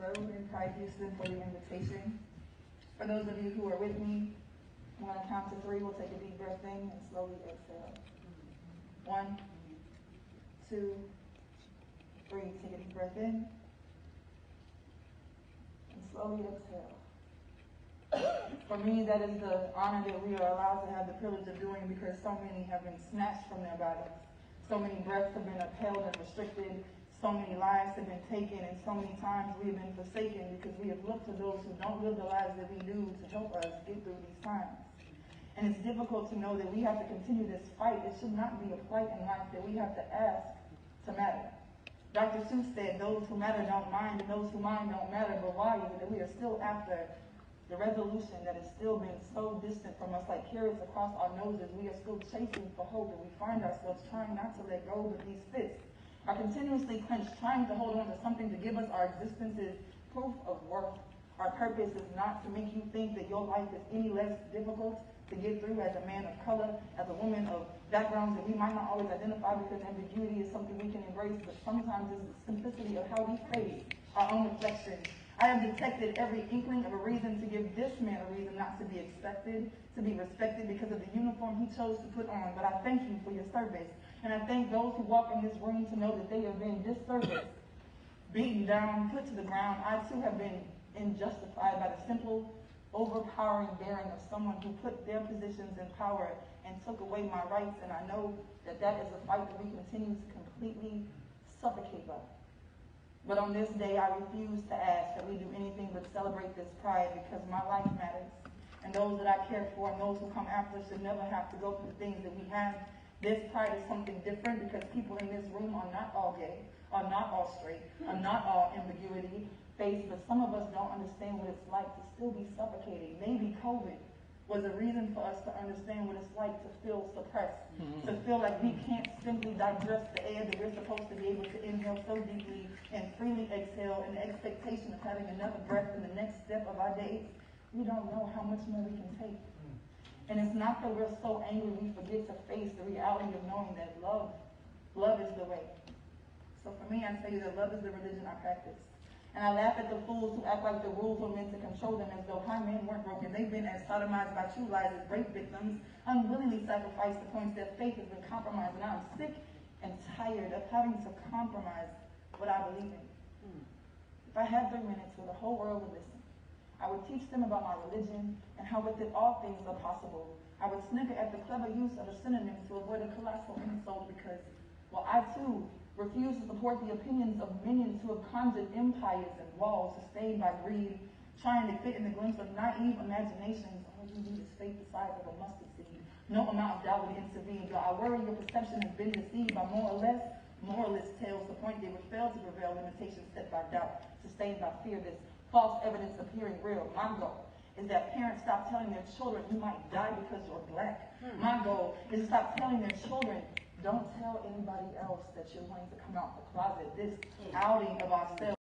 Road in Pride, Houston, for the invitation. For those of you who are with me, I'm going to count to 3. We'll take a deep breath in and slowly exhale. 1, 2, 3. Take a deep breath in and slowly exhale. For me, that is the honor that we are allowed to have the privilege of doing, because so many have been snatched from their bodies. So many breaths have been upheld and restricted. So many lives have been taken, and so many times we have been forsaken because we have looked to those who don't live the lives that we do to help us get through these times. And it's difficult to know that we have to continue this fight. It should not be a plight in life that we have to ask to matter. Dr. Seuss said, those who matter don't mind, and those who mind don't matter. But why is it that we are still after the resolution that has still been so distant from us, like carrots across our noses? We are still chasing for hope, and we find ourselves trying not to let go, but these fists are continuously clenched, trying to hold on to something to give us our existence is proof of worth. Our purpose is not to make you think that your life is any less difficult to get through as a man of color, as a woman of backgrounds that we might not always identify, because ambiguity is something we can embrace, but sometimes it's the simplicity of how we face our own reflections. I have detected every inkling of a reason to give this man a reason not to be expected, to be respected because of the uniform he chose to put on. But I thank you for your service. And I thank those who walk in this room to know that they have been disserviced, beaten down, put to the ground. I too have been unjustified by the simple, overpowering bearing of someone who put their positions in power and took away my rights. And I know that that is a fight that we continue to completely suffocate by. But on this day, I refuse to ask that we do anything but celebrate this pride, because my life matters. And those that I care for and those who come after should never have to go through the things that we have. This pride is something different, because people in this room are not all gay, are not all straight, are not all ambiguity faced, but some of us don't understand what it's like to still be suffocating. Maybe COVID was a reason for us to understand what it's like to feel suppressed, to feel like we can't simply digest the air that we're supposed to be able to inhale so deeply and freely exhale in the expectation of having another breath in the next step of our days. We don't know how much more we can take. And it's not that we're so angry we forget to face the reality of knowing that love is the way. So for me, I tell you that love is the religion I practice. And I laugh at the fools who act like the rules were meant to control them, as though high men weren't broken. They've been as sodomized by true lies as rape victims, unwillingly sacrificed to points their faith has been compromised. And I'm sick and tired of having to compromise what I believe in. If I had 3 minutes where the whole world would listen, I would teach them about my religion and how with it all things are possible. I would snicker at the clever use of a synonym to avoid a colossal insult, because, well, I too refuse to support the opinions of minions who have conjured empires and walls sustained by greed, trying to fit in the glimpse of naive imaginations. All you need is faith the size of a mustard seed. No amount of doubt would intervene. Though I worry your perception has been deceived by more or less moralist tales, the point they would fail to prevail, limitations set by doubt, sustained by fear, this false evidence appearing real. My goal is that parents stop telling their children you might die because you're black. My goal is to stop telling their children, don't tell anybody else that you're going to come out the closet. This outing of ourselves